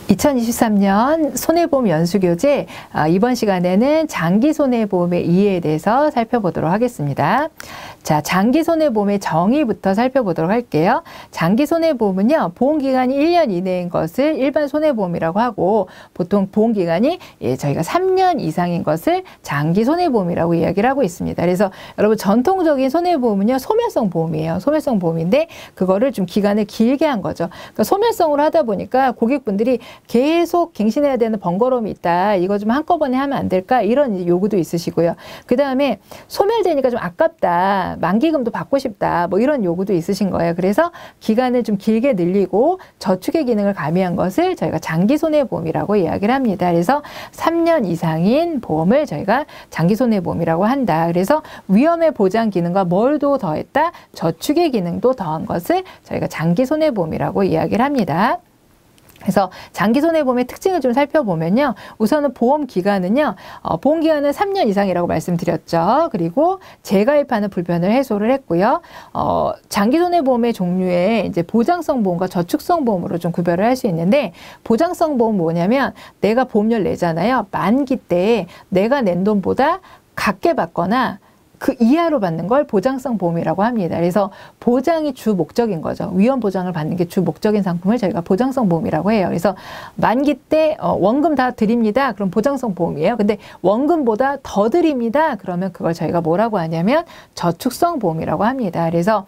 2023년 손해보험 연수교재 이번 시간에는 장기손해보험의 이해에 대해서 살펴보도록 하겠습니다. 자, 장기손해보험의 정의부터 살펴보도록 할게요. 장기손해보험은요, 보험기간이 1년 이내인 것을 일반 손해보험이라고 하고, 보통 보험기간이 저희가 3년 이상인 것을 장기손해보험이라고 이야기를 하고 있습니다. 그래서 여러분, 전통적인 손해보험은요, 소멸성 보험이에요. 소멸성 보험인데 그거를 좀 기간을 길게 한 거죠. 그러니까 소멸성으로 하다 보니까 고객분들이 계속 갱신해야 되는 번거로움이 있다. 이거 좀 한꺼번에 하면 안 될까? 이런 요구도 있으시고요. 그 다음에 소멸되니까 좀 아깝다. 만기금도 받고 싶다. 뭐 이런 요구도 있으신 거예요. 그래서 기간을 좀 길게 늘리고 저축의 기능을 가미한 것을 저희가 장기손해보험이라고 이야기를 합니다. 그래서 3년 이상인 보험을 저희가 장기손해보험이라고 한다. 그래서 위험의 보장 기능과 뭘도 더했다. 저축의 기능도 더한 것을 저희가 장기손해보험이라고 이야기를 합니다. 그래서 장기손해보험의 특징을 좀 살펴보면요. 우선은 보험기간은요. 보험기간은 3년 이상이라고 말씀드렸죠. 그리고 재가입하는 불편을 해소를 했고요. 장기손해보험의 종류에 이제 보장성 보험과 저축성 보험으로 좀 구별을 할 수 있는데, 보장성 보험은 뭐냐면 내가 보험료를 내잖아요. 만기 때 내가 낸 돈보다 갖게 받거나 그 이하로 받는 걸 보장성 보험이라고 합니다. 그래서 보장이 주 목적인 거죠. 위험 보장을 받는 게 주 목적인 상품을 저희가 보장성 보험이라고 해요. 그래서 만기 때 원금 다 드립니다. 그럼 보장성 보험이에요. 근데 원금보다 더 드립니다. 그러면 그걸 저희가 뭐라고 하냐면 저축성 보험이라고 합니다. 그래서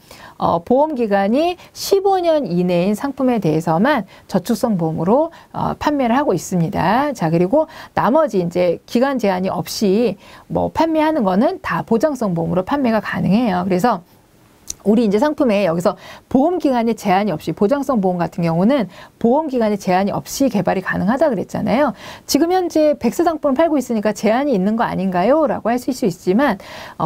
보험기간이 15년 이내인 상품에 대해서만 저축성 보험으로 판매를 하고 있습니다. 자, 그리고 나머지 이제 기간 제한이 없이 뭐 판매하는 거는 다 보장성 보험으로 판매가 가능해요. 그래서 우리 이제 상품에 여기서 보험기간에 제한이 없이, 보장성 보험 같은 경우는 보험기간에 제한이 없이 개발이 가능하다 그랬잖아요. 지금 현재 100세 상품을 팔고 있으니까 제한이 있는 거 아닌가요? 라고 하실 수 있지만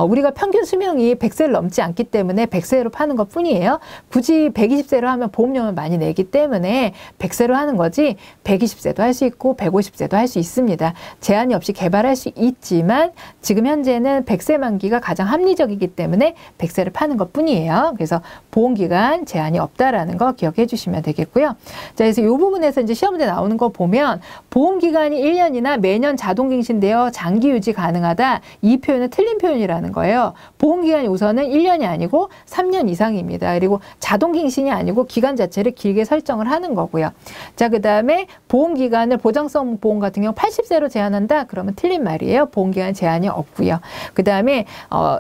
우리가 평균 수명이 100세를 넘지 않기 때문에 100세로 파는 것 뿐이에요. 굳이 120세로 하면 보험료를 많이 내기 때문에 100세로 하는 거지 120세도 할 수 있고 150세도 할 수 있습니다. 제한이 없이 개발할 수 있지만 지금 현재는 100세 만기가 가장 합리적이기 때문에 100세를 파는 것 뿐이에요. 그래서 보험기간 제한이 없다라는 거 기억해 주시면 되겠고요. 자, 그래서 이 부분에서 이제 시험문제 나오는 거 보면 보험기간이 1년이나 매년 자동갱신되어 장기 유지 가능하다. 이 표현은 틀린 표현이라는 거예요. 보험기간이 우선은 1년이 아니고 3년 이상입니다. 그리고 자동갱신이 아니고 기간 자체를 길게 설정을 하는 거고요. 자, 그 다음에 보험기간을 보장성 보험 같은 경우 80세로 제한한다. 그러면 틀린 말이에요. 보험기간 제한이 없고요. 그 다음에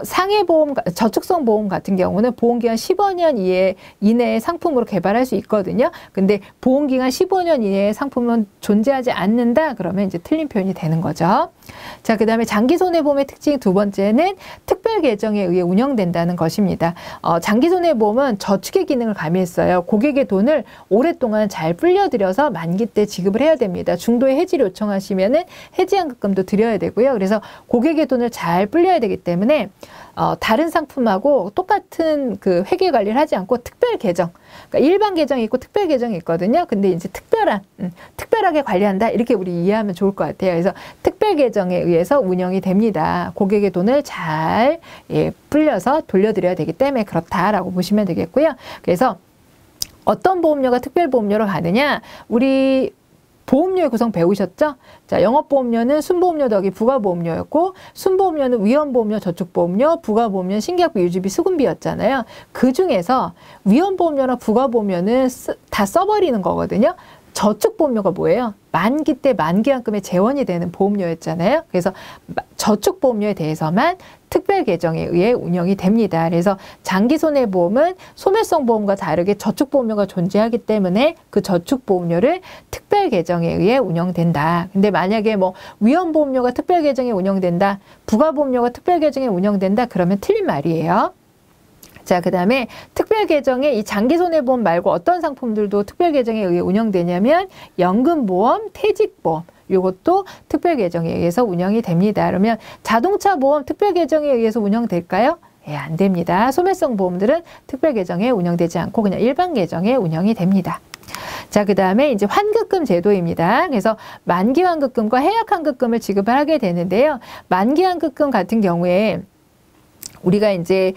상해보험, 저축성 보험 같은 경우는 보험기간 15년 이내의 상품으로 개발할 수 있거든요. 근데 보험기간 15년 이내의 상품은 존재하지 않는다. 그러면 이제 틀린 표현이 되는 거죠. 자, 그 다음에 장기손해보험의 특징 두 번째는 특별 계정에 의해 운영된다는 것입니다. 장기손해보험은 저축의 기능을 가미했어요. 고객의 돈을 오랫동안 잘 불려들여서 만기 때 지급을 해야 됩니다. 중도에 해지를 요청하시면은 해지환급금도 드려야 되고요. 그래서 고객의 돈을 잘 불려야 되기 때문에 다른 상품하고 똑같은 그 회계 관리를 하지 않고 특별 계정, 그러니까 일반 계정이 있고 특별 계정이 있거든요. 근데 이제 특별하게 관리한다. 이렇게 우리 이해하면 좋을 것 같아요. 그래서 특별 계정에 의해서 운영이 됩니다. 고객의 돈을 잘 불려서 돌려드려야 되기 때문에 그렇다라고 보시면 되겠고요. 그래서 어떤 보험료가 특별 보험료로 가느냐? 우리 보험료의 구성 배우셨죠? 자, 영업보험료는 순보험료 더하기 부가보험료였고, 순보험료는 위험보험료, 저축보험료, 부가보험료는 신계약비, 유지비, 수금비였잖아요. 그 중에서 위험보험료나 부가보험료는 다 써버리는 거거든요. 저축보험료가 뭐예요? 만기 때 만기환급의 재원이 되는 보험료였잖아요. 그래서 저축보험료에 대해서만 특별 계정에 의해 운영이 됩니다. 그래서 장기손해보험은 소멸성 보험과 다르게 저축보험료가 존재하기 때문에 그 저축보험료를 특별 계정에 의해 운영된다. 근데 만약에 뭐 위험보험료가 특별 계정에 운영된다, 부가보험료가 특별 계정에 운영된다, 그러면 틀린 말이에요. 자, 그 다음에 특별 계정에 이 장기손해보험 말고 어떤 상품들도 특별 계정에 의해 운영되냐면 연금보험, 퇴직보험, 이것도 특별 계정에 의해서 운영이 됩니다. 그러면 자동차 보험 특별 계정에 의해서 운영될까요? 예, 안 됩니다. 소멸성 보험들은 특별 계정에 운영되지 않고 그냥 일반 계정에 운영이 됩니다. 자, 그 다음에 이제 환급금 제도입니다. 그래서 만기 환급금과 해약 환급금을 지급을 하게 되는데요. 만기 환급금 같은 경우에 우리가 이제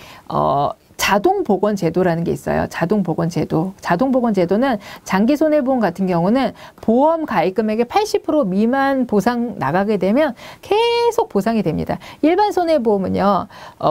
자동보건제도라는 게 있어요. 자동보건제도. 자동보건제도는 장기손해보험 같은 경우는 보험 가입금액의 80% 미만 보상 나가게 되면 계속 보상이 됩니다. 일반 손해보험은요,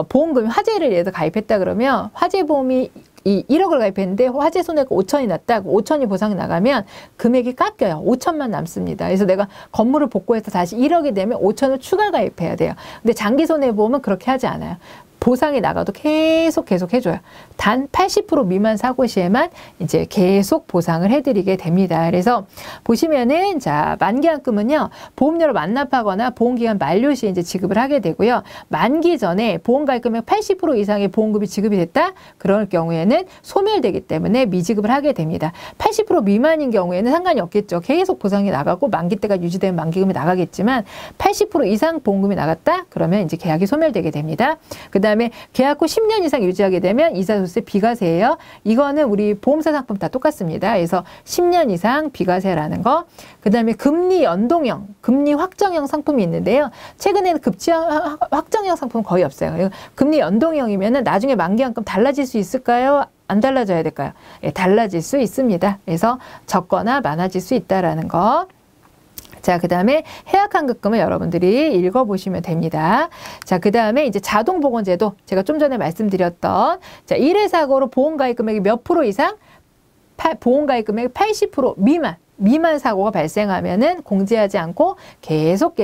보험금 화재를 예를 들어 가입했다 그러면 화재보험이 1억을 가입했는데 화재 손해가 5천이 났다. 5천이 보상이 나가면 금액이 깎여요. 5천만 남습니다. 그래서 내가 건물을 복구해서 다시 1억이 되면 5천을 추가 가입해야 돼요. 근데 장기 손해보험은 그렇게 하지 않아요. 보상이 나가도 계속 해줘요. 단 80% 미만 사고 시에만 이제 계속 보상을 해드리게 됩니다. 그래서 보시면은 자, 만기한금은요, 보험료를 완납하거나 보험기간 만료 시에 이제 지급을 하게 되고요. 만기 전에 보험가입금액 80% 이상의 보험금이 지급이 됐다? 그럴 경우에는 소멸되기 때문에 미지급을 하게 됩니다. 80% 미만인 경우에는 상관이 없겠죠. 계속 보상이 나가고 만기 때가 유지되면 만기금이 나가겠지만 80% 이상 보험금이 나갔다? 그러면 이제 계약이 소멸되게 됩니다. 그 다음에 계약 후 10년 이상 유지하게 되면 이자소득세 비과세예요. 이거는 우리 보험사 상품 다 똑같습니다. 그래서 10년 이상 비과세라는 거. 그 다음에 금리 연동형, 금리 확정형 상품이 있는데요. 최근에는 확정형 상품은 거의 없어요. 금리 연동형이면은 나중에 만기한금 달라질 수 있을까요? 안 달라져야 될까요? 예, 달라질 수 있습니다. 그래서 적거나 많아질 수 있다라는 거. 자, 그 다음에 해약환급금을 여러분들이 읽어보시면 됩니다. 자, 그 다음에 이제 자동보건제도, 제가 좀 전에 말씀드렸던, 자, 1회 사고로 보험가입 금액이 몇 프로 이상? 보험가입 금액 80% 미만 사고가 발생하면은 공제하지 않고 계속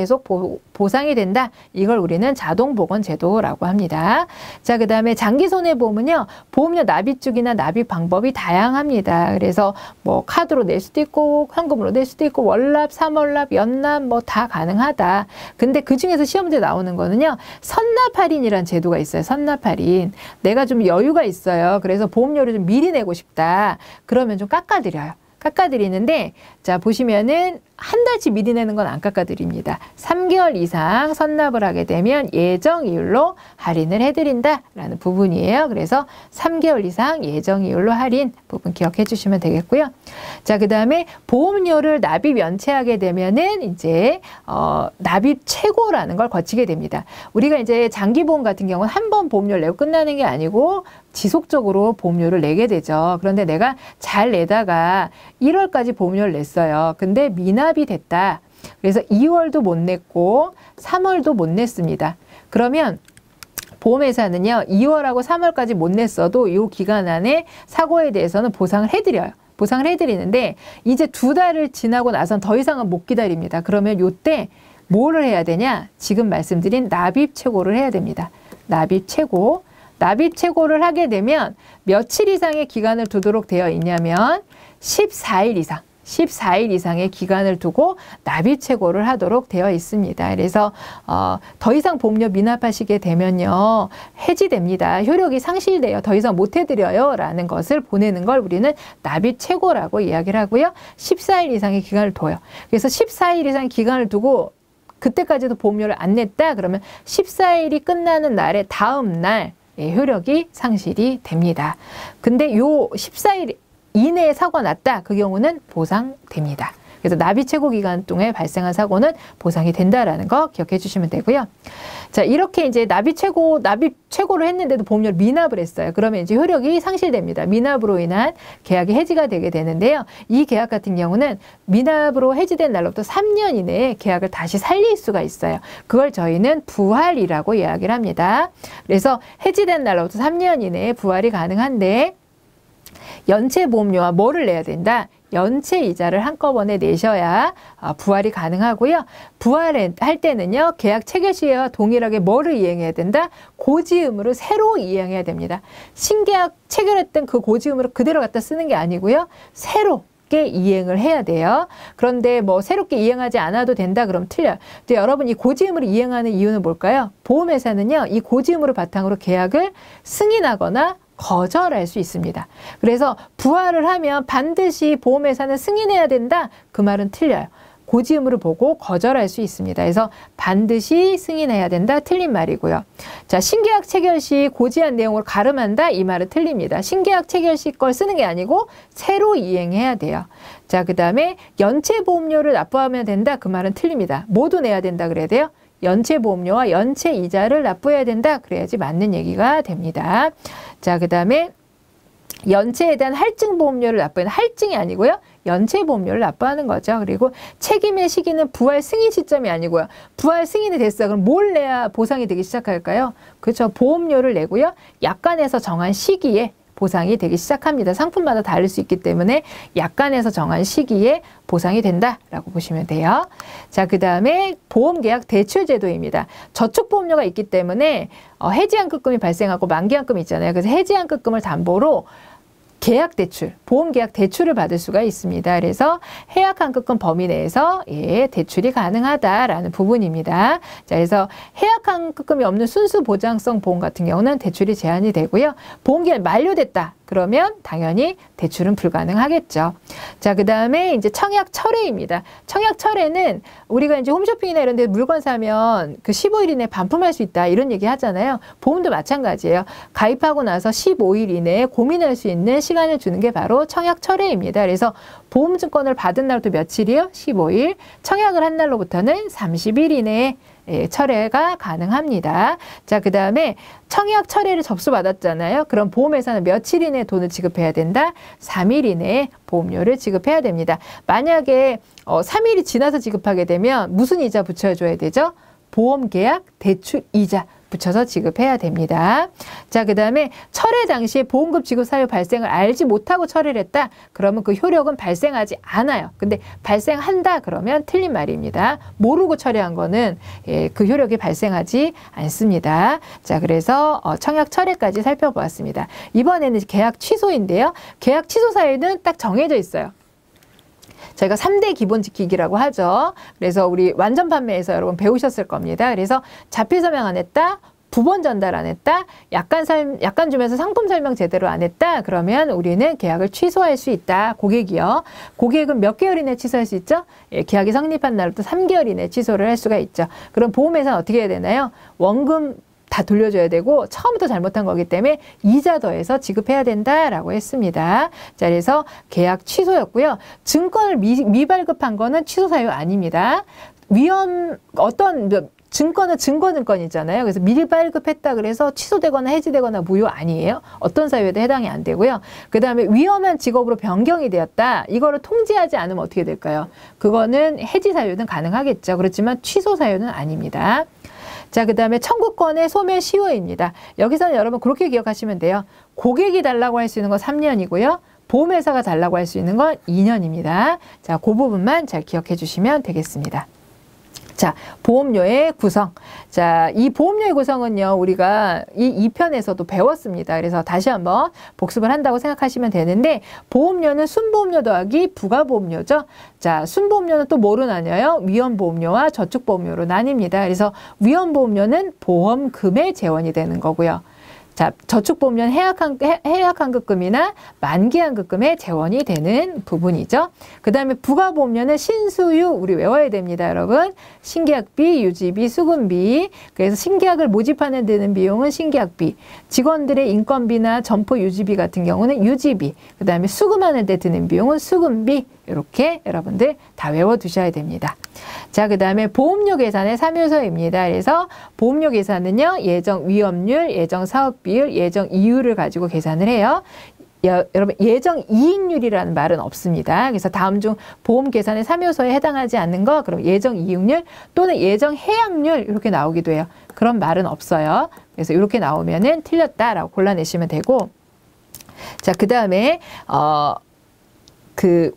보상이 된다. 이걸 우리는 자동보건제도라고 합니다. 자, 그 다음에 장기손해보험은요, 보험료 납입주기나 납입 방법이 다양합니다. 그래서 뭐 카드로 낼 수도 있고 현금으로 낼 수도 있고 월납, 3월납, 연납 뭐 다 가능하다. 근데 그 중에서 시험 문제 나오는 거는요, 선납할인이라는 제도가 있어요. 선납할인. 내가 좀 여유가 있어요. 그래서 보험료를 좀 미리 내고 싶다. 그러면 좀 깎아드리는데, 자, 보시면은 한 달치 미리 내는 건 안 깎아드립니다. 3개월 이상 선납을 하게 되면 예정이율로 할인을 해드린다라는 부분이에요. 그래서 3개월 이상 예정이율로 할인 부분 기억해 주시면 되겠고요. 자, 그 다음에 보험료를 납입 연체하게 되면은 이제 납입 최고라는 걸 거치게 됩니다. 우리가 이제 장기보험 같은 경우는 한 번 보험료를 내고 끝나는 게 아니고 지속적으로 보험료를 내게 되죠. 그런데 내가 잘 내다가 1월까지 보험료를 냈어요. 근데 미납이 됐다. 그래서 2월도 못 냈고 3월도 못 냈습니다. 그러면 보험회사는요, 2월하고 3월까지 못 냈어도 이 기간 안에 사고에 대해서는 보상을 해드려요. 보상을 해드리는데 이제 2달을 지나고 나선 더 이상은 못 기다립니다. 그러면 이때 뭐를 해야 되냐? 지금 말씀드린 납입 최고를 해야 됩니다. 납입 최고. 납입 최고를 하게 되면 며칠 이상의 기간을 두도록 되어 있냐면 14일 이상의 기간을 두고 납입 최고를 하도록 되어 있습니다. 그래서 더 이상 보험료 미납하시게 되면요, 해지됩니다. 효력이 상실돼요. 더 이상 못 해드려요 라는 것을 보내는 걸 우리는 납입 최고라고 이야기를 하고요. 14일 이상의 기간을 둬요. 그래서 14일 이상의 기간을 두고 그때까지도 보험료를 안 냈다 그러면 14일이 끝나는 날의 다음 날 효력이 상실이 됩니다. 근데 요 14일 이내에 사고가 났다. 그 경우는 보상됩니다. 그래서 납입 최고 기간 동안 발생한 사고는 보상이 된다라는 거 기억해 주시면 되고요. 자, 이렇게 이제 납입 최고를 했는데도 보험료를 미납을 했어요. 그러면 이제 효력이 상실됩니다. 미납으로 인한 계약이 해지가 되게 되는데요. 이 계약 같은 경우는 미납으로 해지된 날로부터 3년 이내에 계약을 다시 살릴 수가 있어요. 그걸 저희는 부활이라고 이야기를 합니다. 그래서 해지된 날로부터 3년 이내에 부활이 가능한데 연체 보험료와 뭐를 내야 된다? 연체 이자를 한꺼번에 내셔야 부활이 가능하고요. 부활할 때는요, 계약 체결 시에와 동일하게 뭐를 이행해야 된다? 고지음으로 새로 이행해야 됩니다. 신계약 체결했던 그 고지음으로 그대로 갖다 쓰는 게 아니고요. 새롭게 이행을 해야 돼요. 그런데 뭐 새롭게 이행하지 않아도 된다 그러면 틀려요. 근데 여러분, 이 고지음으로 이행하는 이유는 뭘까요? 보험회사는요, 이 고지음으로 바탕으로 계약을 승인하거나 거절할 수 있습니다. 그래서 부활을 하면 반드시 보험회사는 승인해야 된다. 그 말은 틀려요. 고지음으로 보고 거절할 수 있습니다. 그래서 반드시 승인해야 된다. 틀린 말이고요. 자, 신계약 체결 시 고지한 내용을 가름한다. 이 말은 틀립니다. 신계약 체결 시 걸 쓰는 게 아니고 새로 이행해야 돼요. 자, 그 다음에 연체 보험료를 납부하면 된다. 그 말은 틀립니다. 모두 내야 된다 그래야 돼요. 연체보험료와 연체이자를 납부해야 된다. 그래야지 맞는 얘기가 됩니다. 자, 그 다음에 연체에 대한 할증보험료를 납부하는, 할증이 아니고요. 연체보험료를 납부하는 거죠. 그리고 책임의 시기는 부활 승인 시점이 아니고요. 부활 승인이 됐어요. 그럼 뭘 내야 보상이 되기 시작할까요? 그렇죠. 보험료를 내고요. 약관에서 정한 시기에 보상이 되기 시작합니다. 상품마다 다를 수 있기 때문에 약관에서 정한 시기에 보상이 된다라고 보시면 돼요. 자, 그 다음에 보험계약 대출제도입니다. 저축보험료가 있기 때문에 해지한급금이 발생하고 만기한급이 있잖아요. 그래서 해지한급금을 담보로 계약대출, 보험계약 대출을 받을 수가 있습니다. 그래서 해약한급금 범위 내에서 대출이 가능하다라는 부분입니다. 자, 그래서 해약한급금이 없는 순수보장성 보험 같은 경우는 대출이 제한이 되고요. 보험기간이 만료됐다. 그러면 당연히 대출은 불가능하겠죠. 자, 그 다음에 이제 청약철회입니다. 청약철회는 우리가 이제 홈쇼핑이나 이런 데 물건 사면 그 15일 이내에 반품할 수 있다. 이런 얘기 하잖아요. 보험도 마찬가지예요. 가입하고 나서 15일 이내에 고민할 수 있는 시간을 주는 게 바로 청약철회입니다. 그래서 보험증권을 받은 날부터 며칠이요? 15일. 청약을 한 날로부터는 30일 이내에 철회가 가능합니다. 자, 그 다음에 청약 철회를 접수받았잖아요. 그럼 보험회사는 며칠 이내에 돈을 지급해야 된다? 3일 이내에 보험료를 지급해야 됩니다. 만약에 3일이 지나서 지급하게 되면 무슨 이자 붙여줘야 되죠? 보험계약 대출 이자 붙여서 지급해야 됩니다. 자, 그 다음에 철회 당시에 보험금 지급 사유 발생을 알지 못하고 철회를 했다. 그러면 그 효력은 발생하지 않아요. 근데 발생한다 그러면 틀린 말입니다. 모르고 철회한 거는 그 효력이 발생하지 않습니다. 자, 그래서 청약 철회까지 살펴보았습니다. 이번에는 계약 취소인데요. 계약 취소 사유는 딱 정해져 있어요. 저희가 3대 기본 지키기라고 하죠. 그래서 우리 완전 판매에서 여러분 배우셨을 겁니다. 그래서 자필 서명 안 했다, 부본 전달 안 했다, 약관 주면서 상품 설명 제대로 안 했다, 그러면 우리는 계약을 취소할 수 있다. 고객이요. 고객은 몇 개월 이내에 취소할 수 있죠? 계약이 성립한 날부터 3개월 이내에 취소를 할 수가 있죠. 그럼 보험회사는 어떻게 해야 되나요? 원금 다 돌려줘야 되고 처음부터 잘못한 거기 때문에 이자 더해서 지급해야 된다라고 했습니다. 자, 그래서 계약 취소였고요. 증권을 미발급한 거는 취소 사유 아닙니다. 증권은 증권이잖아요. 그래서 미발급했다 그래서 취소되거나 해지되거나 무효 아니에요. 어떤 사유에도 해당이 안 되고요. 그 다음에 위험한 직업으로 변경이 되었다. 이거를 통지하지 않으면 어떻게 될까요? 그거는 해지 사유는 가능하겠죠. 그렇지만 취소 사유는 아닙니다. 자, 그 다음에 청구권의 소멸 시효입니다. 여기서는 여러분 그렇게 기억하시면 돼요. 고객이 달라고 할 수 있는 건 3년이고요. 보험회사가 달라고 할 수 있는 건 2년입니다. 자, 그 부분만 잘 기억해 주시면 되겠습니다. 자, 보험료의 구성. 자, 이 보험료의 구성은요, 우리가 이 2편에서도 배웠습니다. 그래서 다시 한번 복습을 한다고 생각하시면 되는데, 보험료는 순보험료 더하기 부가보험료죠. 자, 순보험료는 또 뭐로 나뉘어요? 위험보험료와 저축보험료로 나뉩니다. 그래서 위험보험료는 보험금의 재원이 되는 거고요. 자, 저축보험료는 해약한급금이나 만기한급금의 재원이 되는 부분이죠. 그 다음에 부가보험료는 신수유, 우리 외워야 됩니다, 여러분. 신계약비, 유지비, 수금비. 그래서 신계약을 모집하는 데 드는 비용은 신계약비. 직원들의 인건비나 점포 유지비 같은 경우는 유지비. 그 다음에 수금하는 데 드는 비용은 수금비. 이렇게 여러분들 다 외워두셔야 됩니다. 자, 그 다음에 보험료 계산의 3요소입니다. 그래서 보험료 계산은요, 예정 위험률, 예정 사업비율, 예정 이율을 가지고 계산을 해요. 여러분, 예정 이익률이라는 말은 없습니다. 그래서 다음 중 보험 계산의 3요소에 해당하지 않는 거, 그럼 예정 이익률 또는 예정 해약률 이렇게 나오기도 해요. 그런 말은 없어요. 그래서 이렇게 나오면은 틀렸다라고 골라내시면 되고, 자, 그 다음에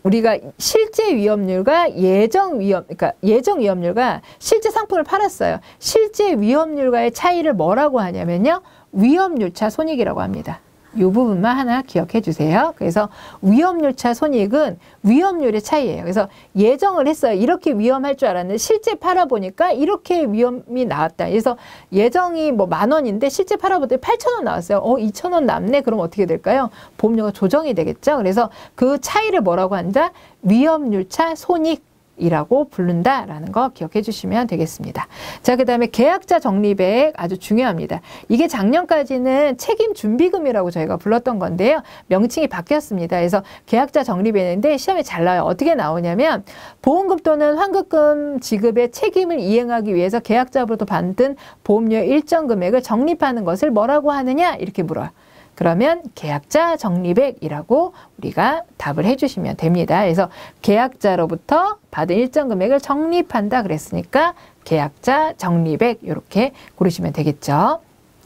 우리가 실제 위험률과 예정 위험률과 실제 상품을 팔았어요. 실제 위험률과의 차이를 뭐라고 하냐면요, 위험률차 손익이라고 합니다. 이 부분만 하나 기억해 주세요. 그래서 위험률차 손익은 위험률의 차이예요. 그래서 예정을 했어요. 이렇게 위험할 줄 알았는데 실제 팔아보니까 이렇게 위험이 나왔다. 그래서 예정이 뭐 10,000원인데 실제 팔아보더니 8,000원 나왔어요. 2,000원 남네. 그럼 어떻게 될까요? 보험료가 조정이 되겠죠. 그래서 그 차이를 뭐라고 한다? 위험률차 손익. 이라고 부른다라는 거 기억해 주시면 되겠습니다. 자, 그 다음에 계약자 적립액 아주 중요합니다. 이게 작년까지는 책임 준비금이라고 저희가 불렀던 건데요. 명칭이 바뀌었습니다. 그래서 계약자 적립액인데 시험에 잘 나와요. 어떻게 나오냐면 보험금 또는 환급금 지급의 책임을 이행하기 위해서 계약자로부터 받은 보험료의 일정 금액을 적립하는 것을 뭐라고 하느냐 이렇게 물어요. 그러면 계약자 적립액이라고 우리가 답을 해주시면 됩니다. 그래서 계약자로부터 받은 일정 금액을 적립한다 그랬으니까 계약자 적립액 이렇게 고르시면 되겠죠.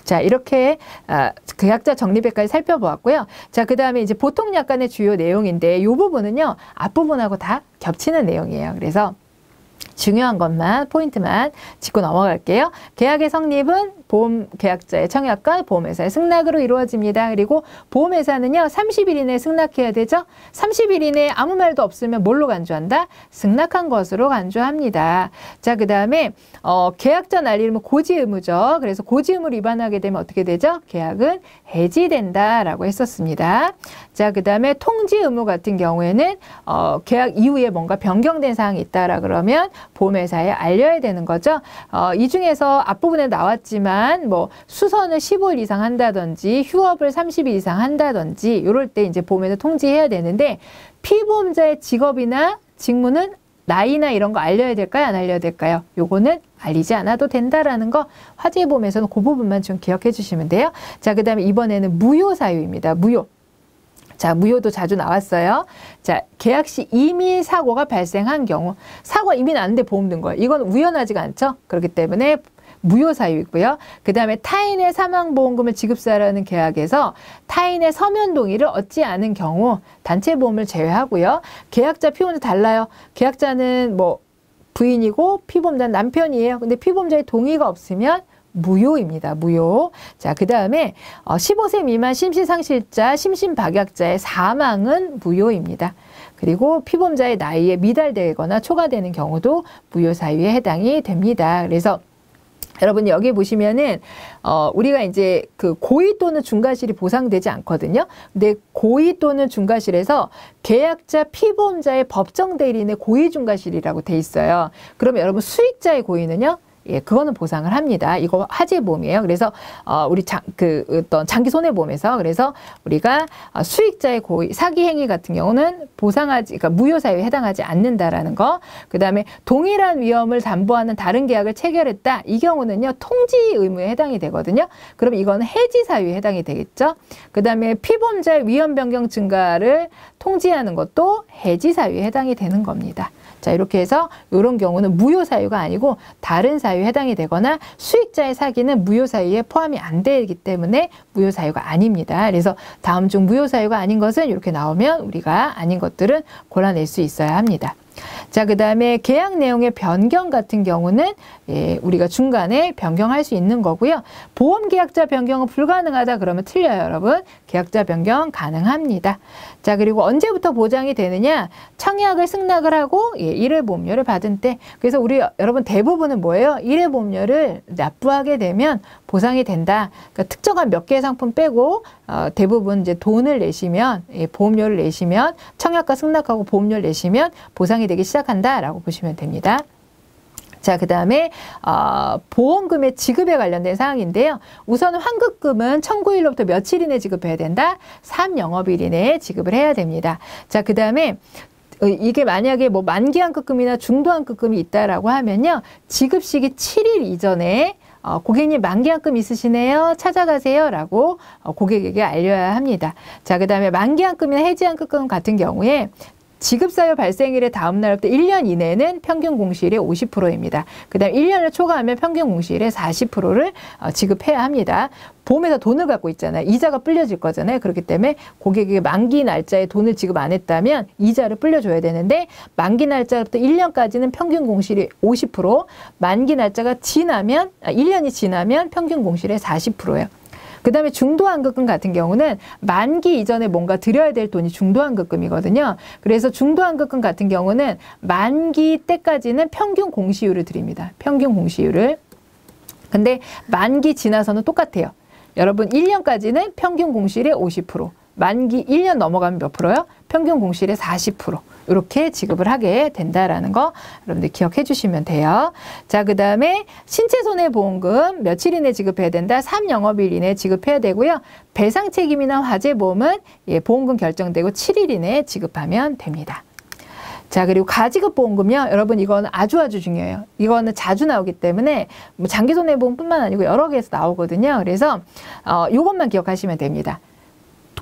자, 이렇게 계약자 적립액까지 살펴보았고요. 자, 그 다음에 이제 보통 약관의 주요 내용인데 이 부분은요 앞부분하고 다 겹치는 내용이에요. 그래서 중요한 것만 포인트만 짚고 넘어갈게요. 계약의 성립은 보험 계약자의 청약과 보험회사의 승낙으로 이루어집니다. 그리고 보험회사는요 30일 이내에 승낙해야 되죠. 30일 이내에 아무 말도 없으면 뭘로 간주한다? 승낙한 것으로 간주합니다. 자, 그 다음에 계약자 날리면 고지 의무죠. 그래서 고지 의무를 위반하게 되면 어떻게 되죠? 계약은 해지된다라고 했었습니다. 자, 그 다음에 통지 의무 같은 경우에는 계약 이후에 뭔가 변경된 사항이 있다라 그러면 보험회사에 알려야 되는 거죠. 이 중에서 앞부분에 나왔지만 뭐 수선을 15일 이상 한다든지 휴업을 30일 이상 한다든지 이럴 때 이제 보험회사 통지해야 되는데 피보험자의 직업이나 직무는 나이나 이런 거 알려야 될까요? 안 알려야 될까요? 요거는 알리지 않아도 된다라는 거 화재보험에서는 그 부분만 좀 기억해 주시면 돼요. 자, 그 다음에 이번에는 무효 사유입니다. 무효. 자, 무효도 자주 나왔어요. 자, 계약 시 임의 사고가 발생한 경우 사고가 이미 났는데 보험 든 거예요. 이건 우연하지가 않죠. 그렇기 때문에 무효 사유이고요. 그 다음에 타인의 사망보험금을 지급사라는 계약에서 타인의 서면 동의를 얻지 않은 경우 단체보험을 제외하고요. 계약자 피보험자 달라요. 계약자는 뭐 부인이고 피보험자는 남편이에요. 근데 피보험자의 동의가 없으면 무효입니다. 무효. 자, 그 다음에 15세 미만 심신상실자, 심신박약자의 사망은 무효입니다. 그리고 피보험자의 나이에 미달되거나 초과되는 경우도 무효 사유에 해당이 됩니다. 그래서 여러분 여기 보시면은 우리가 이제 그 고의 또는 중과실이 보상되지 않거든요. 근데 고의 또는 중과실에서 계약자 피보험자의 법정 대리인의 고의 중과실이라고 돼 있어요. 그러면 여러분 수익자의 고의는요? 예, 그거는 보상을 합니다. 이거 화재보험이에요. 그래서 우리 어떤 장기 손해보험에서 그래서 우리가 수익자의 고의, 사기 행위 같은 경우는 보상하지, 그러니까 무효 사유에 해당하지 않는다라는 거. 그다음에 동일한 위험을 담보하는 다른 계약을 체결했다. 이 경우는요 통지 의무에 해당이 되거든요. 그럼 이건 해지 사유에 해당이 되겠죠. 그다음에 피보험자의 위험 변경 증가를 통지하는 것도 해지 사유에 해당이 되는 겁니다. 자, 이렇게 해서 이런 경우는 무효 사유가 아니고 다른 사유에 해당이 되거나 수익자의 사기는 무효 사유에 포함이 안 되기 때문에 무효 사유가 아닙니다. 그래서 다음 중 무효 사유가 아닌 것은 이렇게 나오면 우리가 아닌 것들은 골라낼 수 있어야 합니다. 자, 그 다음에 계약 내용의 변경 같은 경우는 우리가 중간에 변경할 수 있는 거고요. 보험계약자 변경은 불가능하다 그러면 틀려요, 여러분. 계약자 변경 가능합니다. 자, 그리고 언제부터 보장이 되느냐? 청약을 승낙을 하고 1회 보험료를 받은 때. 그래서 우리 여러분 대부분은 뭐예요? 1회 보험료를 납부하게 되면 보상이 된다. 그러니까 특정한 몇 개의 상품 빼고 대부분 이제 돈을 내시면 보험료를 내시면 청약과 승낙하고 보험료를 내시면 보상이 되기 시작한다라고 보시면 됩니다. 자, 그 다음에 보험금의 지급에 관련된 사항인데요. 우선 환급금은 청구일로부터 며칠 이내에 지급해야 된다? 3영업일 이내에 지급을 해야 됩니다. 자, 그 다음에 이게 만약에 뭐 만기환급금이나 중도환급금이 있다라고 하면요. 지급시기 7일 이전에 고객님 만기환급 있으시네요. 찾아가세요. 라고 고객에게 알려야 합니다. 자, 그 다음에 만기환급이나 해지환급금 같은 경우에 지급사유 발생일의 다음 날부터 1년 이내는 평균 공시일의 50%입니다. 그 다음 1년을 초과하면 평균 공시일의 40%를 지급해야 합니다. 보험에서 돈을 갖고 있잖아요. 이자가 불려질 거잖아요. 그렇기 때문에 고객에게 만기 날짜에 돈을 지급 안 했다면 이자를 불려줘야 되는데 만기 날짜부터 1년까지는 평균 공시일이 50%, 만기 날짜가 지나면 1년이 지나면 평균 공시일의 40%예요. 그 다음에 중도환급금 같은 경우는 만기 이전에 뭔가 드려야 될 돈이 중도환급금이거든요. 그래서 중도환급금 같은 경우는 만기 때까지는 평균 공시율을 드립니다. 평균 공시율을. 근데 만기 지나서는 똑같아요. 여러분 1년까지는 평균 공시율의 50%. 만기 1년 넘어가면 몇 프로요? 평균 공실의 40%. 이렇게 지급을 하게 된다라는 거 여러분들 기억해 주시면 돼요. 자, 그 다음에 신체손해보험금 며칠 이내 지급해야 된다? 3영업일 이내 지급해야 되고요. 배상책임이나 화재보험은 보험금 결정되고 7일 이내에 지급하면 됩니다. 자, 그리고 가지급보험금요. 여러분 이거는 아주 중요해요. 이거는 자주 나오기 때문에 뭐 장기손해보험뿐만 아니고 여러 개에서 나오거든요. 그래서 이것만 기억하시면 됩니다.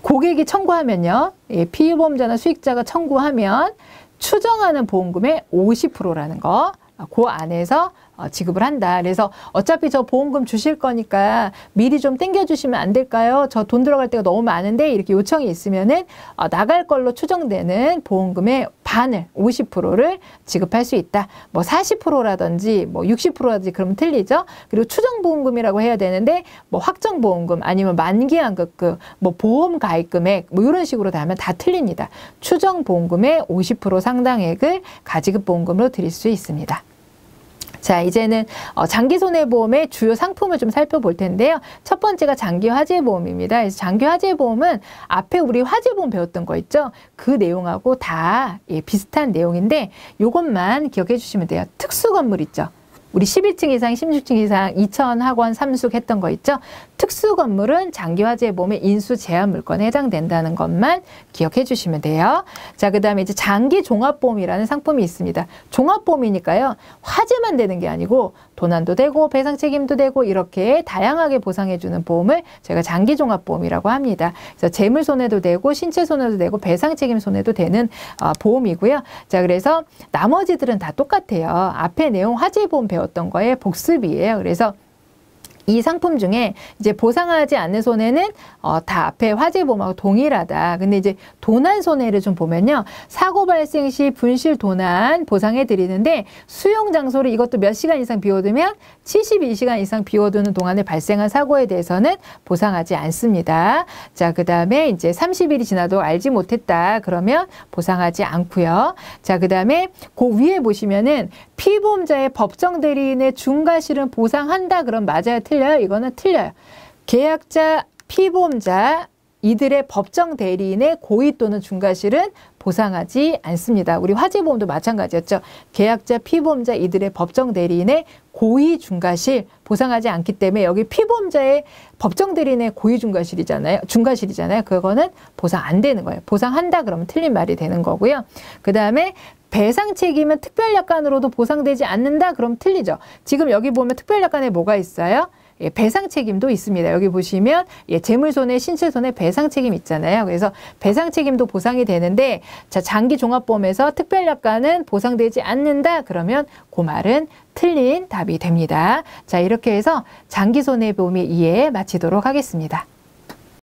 고객이 청구하면요. 피보험자나 수익자가 청구하면 추정하는 보험금의 50%라는 거. 그 안에서 지급을 한다. 그래서 어차피 저 보험금 주실 거니까 미리 좀 땡겨주시면 안 될까요? 저 돈 들어갈 때가 너무 많은데 이렇게 요청이 있으면은 나갈 걸로 추정되는 보험금의 반을 50%를 지급할 수 있다. 뭐 40%라든지 뭐 60%라든지 그러면 틀리죠. 그리고 추정 보험금이라고 해야 되는데 뭐 확정 보험금 아니면 만기 환급금 뭐 보험 가입 금액 뭐 이런 식으로 다 하면 다 틀립니다. 추정 보험금의 50% 상당액을 가지급 보험금으로 드릴 수 있습니다. 자, 이제는 장기손해보험의 주요 상품을 좀 살펴볼 텐데요. 첫 번째가 장기화재보험입니다. 그래서 장기화재보험은 앞에 우리 화재보험 배웠던 거 있죠? 그 내용하고 다 비슷한 내용인데 이것만 기억해 주시면 돼요. 특수건물 있죠? 우리 11층 이상, 16층 이상 2,000학원 삼숙 했던 거 있죠? 특수 건물은 장기화재보험의 인수 제한 물건에 해당된다는 것만 기억해 주시면 돼요. 자, 그 다음에 이제 장기 종합보험이라는 상품이 있습니다. 종합보험이니까요. 화재만 되는 게 아니고 도난도 되고 배상 책임도 되고 이렇게 다양하게 보상해 주는 보험을 저희가 장기 종합보험이라고 합니다. 그래서 재물 손해도 되고 신체 손해도 되고 배상 책임 손해도 되는 보험이고요. 자, 그래서 나머지들은 다 똑같아요. 앞에 내용 화재보험 배웠던 거에 복습이에요. 그래서 이 상품 중에 이제 보상하지 않는 손해는 다 앞에 화재보험하고 동일하다. 근데 이제 도난 손해를 좀 보면요. 사고 발생 시 분실 도난 보상해 드리는데 수용 장소를 이것도 몇 시간 이상 비워두면 72시간 이상 비워두는 동안에 발생한 사고에 대해서는 보상하지 않습니다. 자, 그 다음에 이제 30일이 지나도 알지 못했다. 그러면 보상하지 않고요. 자, 그 다음에 그 위에 보시면은 피보험자의 법정 대리인의 중과실은 보상한다. 그럼 맞아요? 틀려요? 이거는 틀려요. 계약자, 피보험자 이들의 법정 대리인의 고의 또는 중과실은 보상하지 않습니다. 우리 화재보험도 마찬가지였죠. 계약자, 피보험자 이들의 법정 대리인의 고의 중과실 보상하지 않기 때문에 여기 피보험자의 법정 대리인의 고의 중과실이잖아요. 그거는 보상 안 되는 거예요. 보상한다 그러면 틀린 말이 되는 거고요. 그 다음에 배상 책임은 특별약관으로도 보상되지 않는다 그럼 틀리죠. 지금 여기 보면 특별약관에 뭐가 있어요? 배상 책임도 있습니다. 여기 보시면 재물손해, 신체손해 배상 책임 있잖아요. 그래서 배상 책임도 보상이 되는데 자, 장기종합보험에서 특별약관은 보상되지 않는다 그러면 그 말은 틀린 답이 됩니다. 자, 이렇게 해서 장기손해보험의 이해 마치도록 하겠습니다.